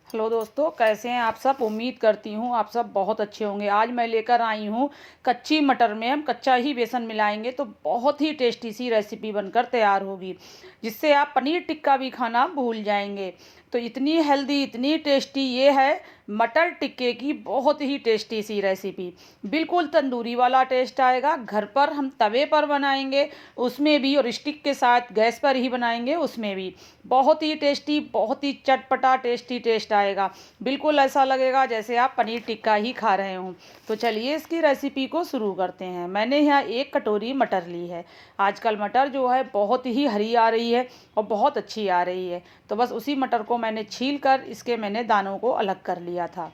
Hello दोस्तों, कैसे हैं आप सब। उम्मीद करती हूँ आप सब बहुत अच्छे होंगे। आज मैं लेकर आई हूँ कच्ची मटर में हम कच्चा ही बेसन मिलाएंगे तो बहुत ही टेस्टी सी रेसिपी बनकर तैयार होगी, जिससे आप पनीर टिक्का भी खाना भूल जाएंगे। तो इतनी हेल्दी इतनी टेस्टी ये है मटर टिक्के की बहुत ही टेस्टी सी रेसिपी। बिल्कुल तंदूरी वाला टेस्ट आएगा। घर पर हम तवे पर बनाएंगे उसमें भी, और स्टिक के साथ गैस पर ही बनाएंगे उसमें भी बहुत ही टेस्टी, बहुत ही चटपटा टेस्टी टेस्ट आएगा। बिल्कुल ऐसा लगेगा जैसे आप पनीर टिक्का ही खा रहे हों। तो चलिए इसकी रेसिपी को शुरू करते हैं। मैंने यहाँ 1 कटोरी मटर ली है। आजकल मटर जो है बहुत ही हरी आ रही है और बहुत अच्छी आ रही है। तो बस उसी मटर को मैंने छील कर इसके मैंने दानों को अलग कर लिया था।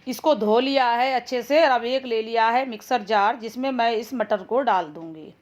इसको धो लिया है अच्छे से। और अब एक ले लिया है मिक्सर जार, जिसमें मैं इस मटर को डाल दूंगी।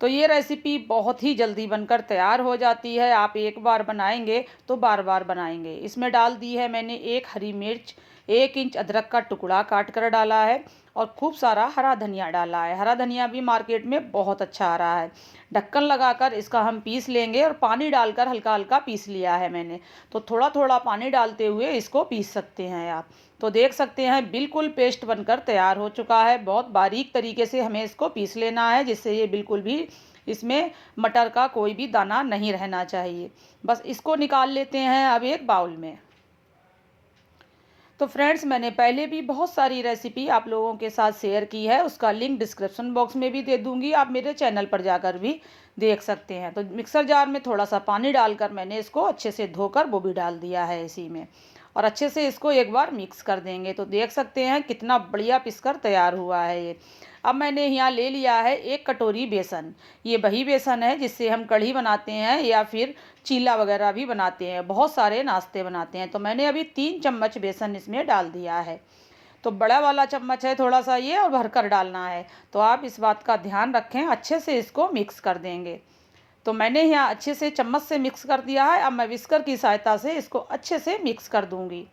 तो ये रेसिपी बहुत ही जल्दी बनकर तैयार हो जाती है। आप एक बार बनाएंगे तो बार बार बनाएंगे। इसमें डाल दी है मैंने 1 हरी मिर्च, 1 इंच अदरक का टुकड़ा काट कर डाला है और खूब सारा हरा धनिया डाला है। हरा धनिया भी मार्केट में बहुत अच्छा आ रहा है। ढक्कन लगाकर इसका हम पीस लेंगे और पानी डालकर हल्का हल्का पीस लिया है मैंने। तो थोड़ा थोड़ा पानी डालते हुए इसको पीस सकते हैं आप। तो देख सकते हैं बिल्कुल पेस्ट बनकर तैयार हो चुका है। बहुत बारीक तरीके से हमें इसको पीस लेना है, जिससे ये बिल्कुल भी इसमें मटर का कोई भी दाना नहीं रहना चाहिए। बस इसको निकाल लेते हैं अब एक बाउल में। तो फ्रेंड्स, मैंने पहले भी बहुत सारी रेसिपी आप लोगों के साथ शेयर की है, उसका लिंक डिस्क्रिप्शन बॉक्स में भी दे दूंगी। आप मेरे चैनल पर जाकर भी देख सकते हैं। तो मिक्सर जार में थोड़ा सा पानी डालकर मैंने इसको अच्छे से धोकर वो भी डाल दिया है इसी में, और अच्छे से इसको एक बार मिक्स कर देंगे। तो देख सकते हैं कितना बढ़िया पिसकर तैयार हुआ है ये। अब मैंने यहाँ ले लिया है 1 कटोरी बेसन। ये वही बेसन है जिससे हम कढ़ी बनाते हैं या फिर चीला वगैरह भी बनाते हैं, बहुत सारे नाश्ते बनाते हैं। तो मैंने अभी 3 चम्मच बेसन इसमें डाल दिया है। तो बड़ा वाला चम्मच है थोड़ा सा ये, और भरकर डालना है। तो आप इस बात का ध्यान रखें, अच्छे से इसको मिक्स कर देंगे। तो मैंने यहाँ अच्छे से चम्मच से मिक्स कर दिया है। अब मैं विस्कर की सहायता से इसको अच्छे से मिक्स कर दूंगी।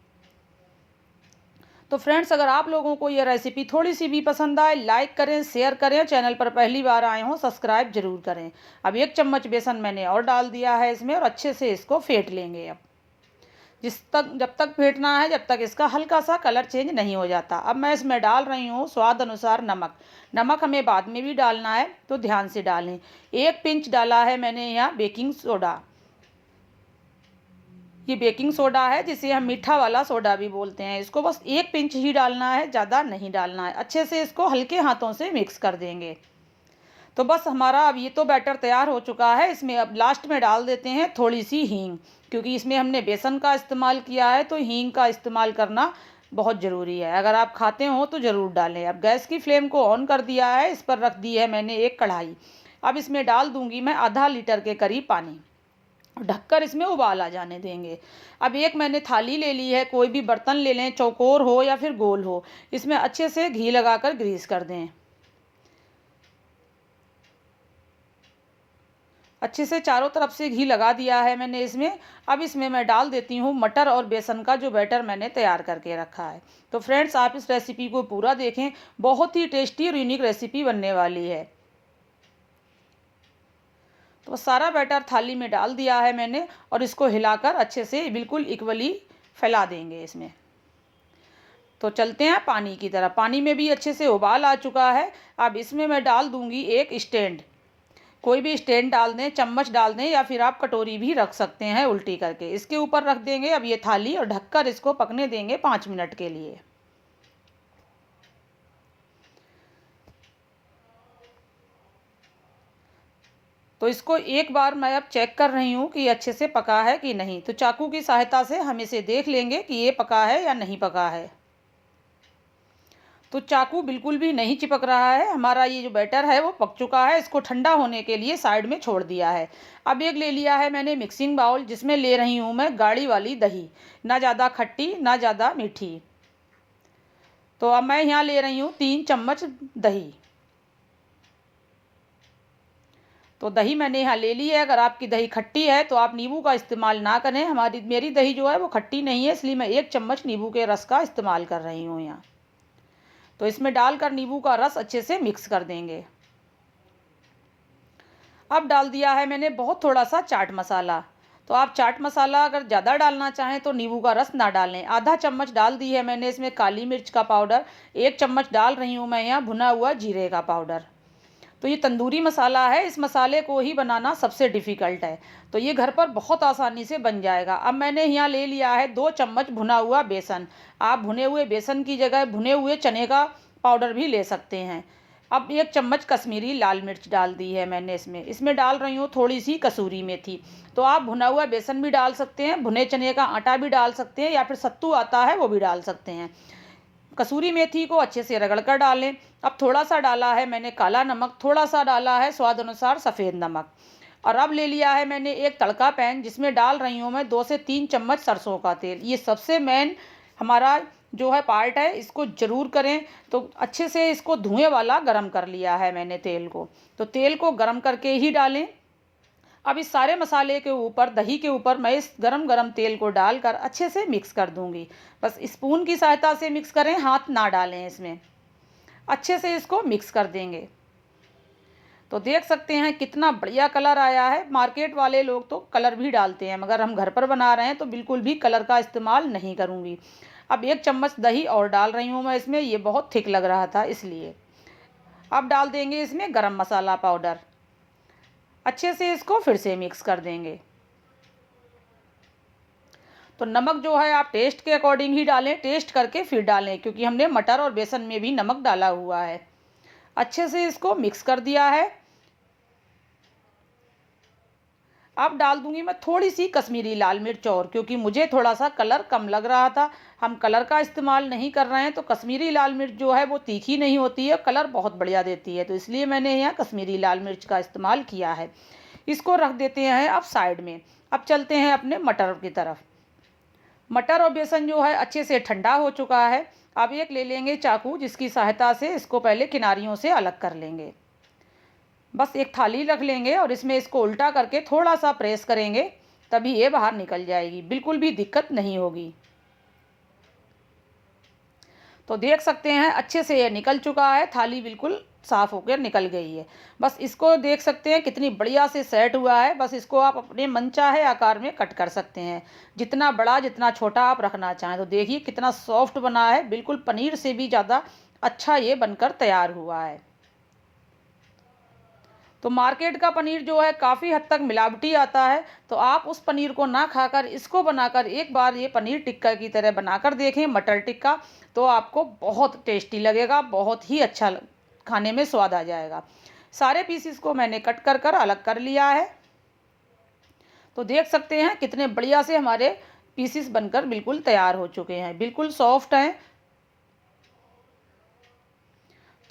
तो फ्रेंड्स, अगर आप लोगों को यह रेसिपी थोड़ी सी भी पसंद आए, लाइक करें, शेयर करें। चैनल पर पहली बार आए हों सब्सक्राइब जरूर करें। अब 1 चम्मच बेसन मैंने और डाल दिया है इसमें, और अच्छे से इसको फेंट लेंगे। अब जब तक फेंटना है जब तक इसका हल्का सा कलर चेंज नहीं हो जाता। अब मैं इसमें डाल रही हूँ स्वाद अनुसार नमक। नमक हमें बाद में भी डालना है, तो ध्यान से डालें। 1 पिंच डाला है मैंने यहाँ बेकिंग सोडा। ये बेकिंग सोडा है, जिसे हम मीठा वाला सोडा भी बोलते हैं। इसको बस 1 पिंच ही डालना है, ज़्यादा नहीं डालना है। अच्छे से इसको हल्के हाथों से मिक्स कर देंगे। तो बस हमारा अब ये तो बैटर तैयार हो चुका है। इसमें अब लास्ट में डाल देते हैं थोड़ी सी हींग, क्योंकि इसमें हमने बेसन का इस्तेमाल किया है, तो हींग का इस्तेमाल करना बहुत ज़रूरी है। अगर आप खाते हो तो ज़रूर डालें। अब गैस की फ्लेम को ऑन कर दिया है। इस पर रख दी है मैंने एक कढ़ाई। अब इसमें डाल दूंगी मैं आधा लीटर के करीब पानी। ढककर इसमें उबाल आ जाने देंगे। अब एक मैंने थाली ले ली है, कोई भी बर्तन ले लें, चौकोर हो या फिर गोल हो। इसमें अच्छे से घी लगाकर ग्रीस कर दें। अच्छे से चारों तरफ से घी लगा दिया है मैंने इसमें। अब इसमें मैं डाल देती हूँ मटर और बेसन का जो बैटर मैंने तैयार करके रखा है। तो फ्रेंड्स, आप इस रेसिपी को पूरा देखें, बहुत ही टेस्टी और यूनिक रेसिपी बनने वाली है। तो सारा बैटर थाली में डाल दिया है मैंने, और इसको हिलाकर अच्छे से बिल्कुल इक्वली फैला देंगे इसमें। तो चलते हैं पानी की तरफ। पानी में भी अच्छे से उबाल आ चुका है। अब इसमें मैं डाल दूंगी एक स्टैंड। कोई भी स्टैंड डाल दें, चम्मच डाल दें, या फिर आप कटोरी भी रख सकते हैं उल्टी करके। इसके ऊपर रख देंगे अब ये थाली, और ढककर इसको पकने देंगे 5 मिनट के लिए। तो इसको एक बार मैं अब चेक कर रही हूँ कि अच्छे से पका है कि नहीं। तो चाकू की सहायता से हम इसे देख लेंगे कि ये पका है या नहीं पका है। तो चाकू बिल्कुल भी नहीं चिपक रहा है। हमारा ये जो बैटर है वो पक चुका है। इसको ठंडा होने के लिए साइड में छोड़ दिया है। अब एक ले लिया है मैंने मिक्सिंग बाउल, जिसमें ले रही हूँ मैं गाढ़ी वाली दही, ना ज़्यादा खट्टी ना ज़्यादा मीठी। तो अब मैं यहाँ ले रही हूँ 3 चम्मच दही। तो दही मैंने यहाँ ले ली है। अगर आपकी दही खट्टी है तो आप नींबू का इस्तेमाल ना करें। मेरी दही जो है वो खट्टी नहीं है, इसलिए मैं 1 चम्मच नींबू के रस का इस्तेमाल कर रही हूँ यहाँ। तो इसमें डालकर नींबू का रस अच्छे से मिक्स कर देंगे। अब डाल दिया है मैंने बहुत थोड़ा सा चाट मसाला। तो आप चाट मसाला अगर ज़्यादा डालना चाहें तो नींबू का रस ना डालें। आधा चम्मच डाल दी है मैंने इसमें काली मिर्च का पाउडर। 1 चम्मच डाल रही हूँ मैं यहाँ भुना हुआ जीरे का पाउडर। तो ये तंदूरी मसाला है, इस मसाले को ही बनाना सबसे डिफ़िकल्ट है। तो ये घर पर बहुत आसानी से बन जाएगा। अब मैंने यहाँ ले लिया है 2 चम्मच भुना हुआ बेसन। आप भुने हुए बेसन की जगह भुने हुए चने का पाउडर भी ले सकते हैं। अब 1 चम्मच कश्मीरी लाल मिर्च डाल दी है मैंने इसमें। इसमें डाल रही हूँ थोड़ी-सी कसूरी मेथी। तो आप भुना हुआ बेसन भी डाल सकते हैं, भुने चने का आटा भी डाल सकते हैं या फिर सत्तू आता है वो भी डाल सकते हैं। कसूरी मेथी को अच्छे से रगड़ कर डालें। अब थोड़ा-सा डाला है मैंने काला नमक, थोड़ा-सा डाला है स्वाद अनुसार सफ़ेद नमक। और अब ले लिया है मैंने एक तड़का पैन, जिसमें डाल रही हूँ मैं 2 से 3 चम्मच सरसों का तेल। ये सबसे मेन हमारा जो है पार्ट है, इसको ज़रूर करें। तो अच्छे से इसको धुएँ वाला गरम कर लिया है मैंने तेल को। तो तेल को गरम करके ही डालें। अब इस सारे मसाले के ऊपर, दही के ऊपर मैं इस गरम-गरम तेल को डालकर अच्छे से मिक्स कर दूँगी। बस स्पून की सहायता से मिक्स करें, हाथ ना डालें इसमें। अच्छे से इसको मिक्स कर देंगे। तो देख सकते हैं कितना बढ़िया कलर आया है। मार्केट वाले लोग तो कलर भी डालते हैं, मगर हम घर पर बना रहे हैं तो बिल्कुल भी कलर का इस्तेमाल नहीं करूँगी। अब 1 चम्मच दही और डाल रही हूँ मैं इसमें, ये बहुत थिक लग रहा था इसलिए। अब डाल देंगे इसमें गरम मसाला पाउडर। अच्छे से इसको फिर से मिक्स कर देंगे। तो नमक जो है आप टेस्ट के अकॉर्डिंग ही डालें, टेस्ट करके फिर डालें, क्योंकि हमने मटर और बेसन में भी नमक डाला हुआ है। अच्छे से इसको मिक्स कर दिया है। अब डाल दूंगी मैं थोड़ी सी कश्मीरी लाल मिर्च और, क्योंकि मुझे थोड़ा सा कलर कम लग रहा था। हम कलर का इस्तेमाल नहीं कर रहे हैं, तो कश्मीरी लाल मिर्च जो है वो तीखी नहीं होती है, कलर बहुत बढ़िया देती है, तो इसलिए मैंने यहाँ कश्मीरी लाल मिर्च का इस्तेमाल किया है। इसको रख देते हैं अब साइड में। अब चलते हैं अपने मटर की तरफ। मटर और बेसन जो है अच्छे से ठंडा हो चुका है। अब एक ले लेंगे चाकू, जिसकी सहायता से इसको पहले किनारियों से अलग कर लेंगे। बस एक थाली रख लेंगे और इसमें इसको उल्टा करके थोड़ा सा प्रेस करेंगे, तभी ये बाहर निकल जाएगी, बिल्कुल भी दिक्कत नहीं होगी। तो देख सकते हैं अच्छे से ये निकल चुका है, थाली बिल्कुल साफ़ होकर निकल गई है। बस इसको देख सकते हैं कितनी बढ़िया से सेट हुआ है। बस इसको आप अपने मनचाहे आकार में कट कर सकते हैं, जितना बड़ा जितना छोटा आप रखना चाहें। तो देखिए कितना सॉफ्ट बना है, बिल्कुल पनीर से भी ज़्यादा अच्छा ये बनकर तैयार हुआ है। तो मार्केट का पनीर जो है काफ़ी हद तक मिलावटी आता है, तो आप उस पनीर को ना खाकर इसको बनाकर एक बार ये पनीर टिक्का की तरह बनाकर देखें, मटर टिक्का, तो आपको बहुत टेस्टी लगेगा, बहुत ही अच्छा खाने में स्वाद आ जाएगा। सारे पीसेस को मैंने कट कर कर अलग कर लिया है। तो देख सकते हैं कितने बढ़िया से हमारे पीसेस बनकर बिल्कुल तैयार हो चुके हैं, बिल्कुल सॉफ्ट हैं।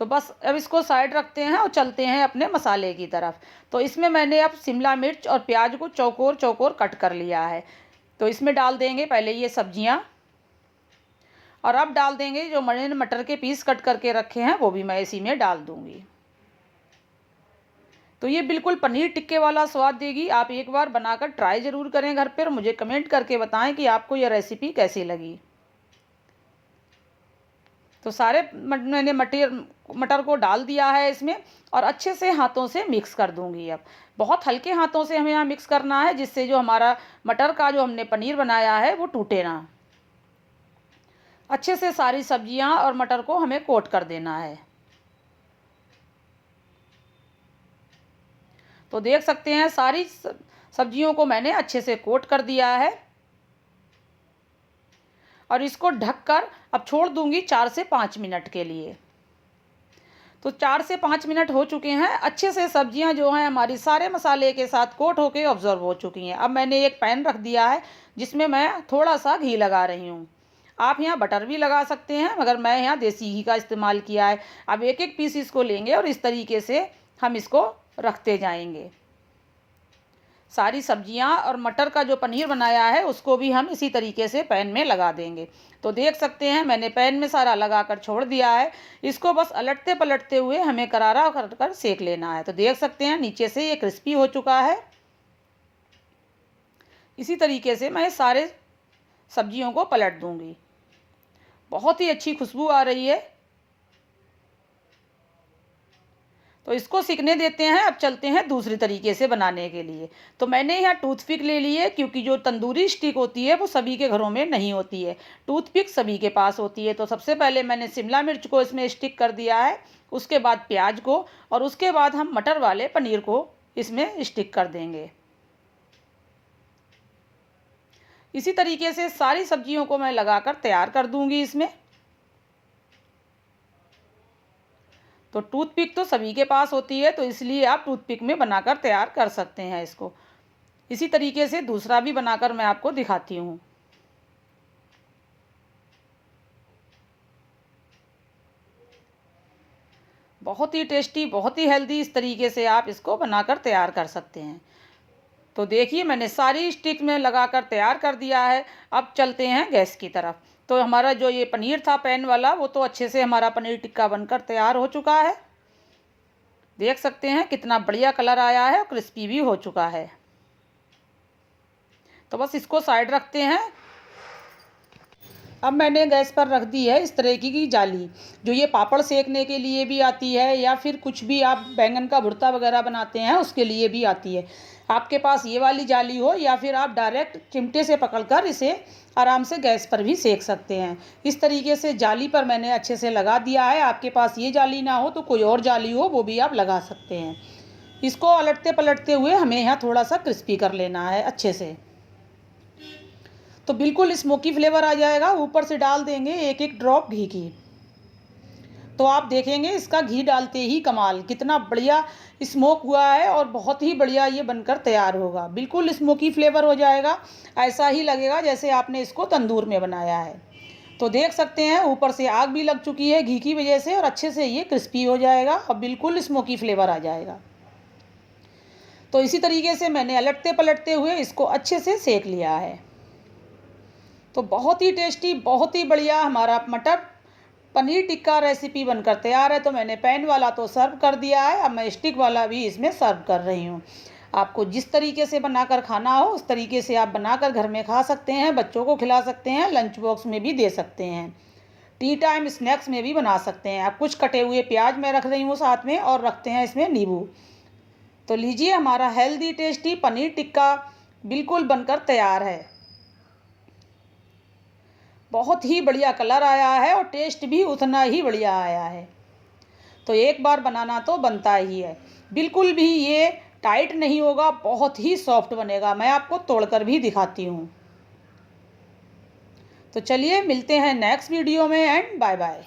तो बस अब इसको साइड रखते हैं और चलते हैं अपने मसाले की तरफ। तो इसमें मैंने अब शिमला मिर्च और प्याज को चौकोर चौकोर कट कर लिया है। तो इसमें डाल देंगे पहले ये सब्जियां, और अब डाल देंगे जो मैंने मटर के पीस कट करके रखे हैं, वो भी मैं इसी में डाल दूंगी। तो ये बिल्कुल पनीर टिक्के वाला स्वाद देगी। आप एक बार बनाकर ट्राई ज़रूर करें घर पर, मुझे कमेंट करके बताएं कि आपको ये रेसिपी कैसी लगी। तो सारे मैंने मटर को डाल दिया है इसमें, और अच्छे से हाथों से मिक्स कर दूंगी। अब बहुत हल्के हाथों से हमें यहाँ मिक्स करना है, जिससे जो हमारा मटर का जो हमने पनीर बनाया है वो टूटे ना। अच्छे से सारी सब्जियां और मटर को हमें कोट कर देना है। तो देख सकते हैं सारी सब्जियों को मैंने अच्छे से कोट कर दिया है, और इसको ढककर अब छोड़ दूंगी 4 से 5 मिनट के लिए। तो 4 से 5 मिनट हो चुके हैं। अच्छे से सब्जियां जो हैं हमारी सारे मसाले के साथ कोट होके ऑब्जर्व हो चुकी हैं। अब मैंने एक पैन रख दिया है, जिसमें मैं थोड़ा सा घी लगा रही हूँ। आप यहाँ बटर भी लगा सकते हैं, मगर मैं यहाँ देसी घी का इस्तेमाल किया है। अब एक एक पीस इसको लेंगे और इस तरीके से हम इसको रखते जाएंगे। सारी सब्जियां और मटर का जो पनीर बनाया है उसको भी हम इसी तरीके से पैन में लगा देंगे। तो देख सकते हैं मैंने पैन में सारा लगाकर छोड़ दिया है। इसको बस अलटते पलटते हुए हमें करारा कर कर सेक लेना है। तो देख सकते हैं नीचे से ये क्रिस्पी हो चुका है। इसी तरीके से मैं सारे सब्जियों को पलट दूंगी। बहुत ही अच्छी खुशबू आ रही है। तो इसको सीखने देते हैं। अब चलते हैं दूसरी तरीके से बनाने के लिए। तो मैंने यहाँ टूथपिक ले ली है, क्योंकि जो तंदूरी स्टिक होती है वो सभी के घरों में नहीं होती है, टूथपिक सभी के पास होती है। तो सबसे पहले मैंने शिमला मिर्च को इसमें स्टिक कर दिया है, उसके बाद प्याज को, और उसके बाद हम मटर वाले पनीर को इसमें स्टिक कर देंगे। इसी तरीके से सारी सब्जियों को मैं लगाकर तैयार कर दूंगी इसमें। तो टूथपिक तो सभी के पास होती है, तो इसलिए आप टूथपिक में बनाकर तैयार कर सकते हैं इसको। इसी तरीके से दूसरा भी बनाकर मैं आपको दिखाती हूँ। बहुत ही टेस्टी, बहुत ही हेल्दी, इस तरीके से आप इसको बनाकर तैयार कर सकते हैं। तो देखिए मैंने सारी स्टिक में लगाकर तैयार कर दिया है। अब चलते हैं गैस की तरफ। तो हमारा जो ये पनीर था पैन वाला, वो तो अच्छे से हमारा पनीर टिक्का बनकर तैयार हो चुका है। देख सकते हैं कितना बढ़िया कलर आया है और क्रिस्पी भी हो चुका है। तो बस इसको साइड रखते हैं। अब मैंने गैस पर रख दी है इस तरह की जाली, जो ये पापड़ सेकने के लिए भी आती है, या फिर कुछ भी आप बैंगन का भुर्ता वगैरह बनाते हैं उसके लिए भी आती है। आपके पास ये वाली जाली हो, या फिर आप डायरेक्ट चिमटे से पकड़कर इसे आराम से गैस पर भी सेक सकते हैं। इस तरीके से जाली पर मैंने अच्छे से लगा दिया है। आपके पास ये जाली ना हो तो कोई और जाली हो वो भी आप लगा सकते हैं। इसको अलटते पलटते हुए हमें यहाँ थोड़ा सा क्रिस्पी कर लेना है अच्छे से। तो बिल्कुल स्मोकी फ्लेवर आ जाएगा। ऊपर से डाल देंगे एक एक ड्रॉप घी की। तो आप देखेंगे इसका घी डालते ही कमाल, कितना बढ़िया स्मोक हुआ है और बहुत ही बढ़िया ये बनकर तैयार होगा। बिल्कुल स्मोकी फ्लेवर हो जाएगा, ऐसा ही लगेगा जैसे आपने इसको तंदूर में बनाया है। तो देख सकते हैं ऊपर से आग भी लग चुकी है घी की वजह से, और अच्छे से ये क्रिस्पी हो जाएगा और बिल्कुल स्मोकी फ्लेवर आ जाएगा। तो इसी तरीके से मैंने अलटते पलटते हुए इसको अच्छे से सेक लिया है। तो बहुत ही टेस्टी, बहुत ही बढ़िया हमारा मटर पनीर टिक्का रेसिपी बनकर तैयार है। तो मैंने पैन वाला तो सर्व कर दिया है, अब मैं स्टिक वाला भी इसमें सर्व कर रही हूँ। आपको जिस तरीके से बनाकर खाना हो उस तरीके से आप बनाकर घर में खा सकते हैं, बच्चों को खिला सकते हैं, लंच बॉक्स में भी दे सकते हैं, टी टाइम स्नैक्स में भी बना सकते हैं। आप कुछ कटे हुए प्याज मैं रख रही हूँ साथ में, और रखते हैं इसमें नींबू। तो लीजिए हमारा हेल्दी टेस्टी पनीर टिक्का बिल्कुल बनकर तैयार है। बहुत ही बढ़िया कलर आया है और टेस्ट भी उतना ही बढ़िया आया है। तो एक बार बनाना तो बनता ही है। बिल्कुल भी ये टाइट नहीं होगा, बहुत ही सॉफ्ट बनेगा। मैं आपको तोड़कर भी दिखाती हूँ। तो चलिए मिलते हैं नेक्स्ट वीडियो में, एंड बाय बाय।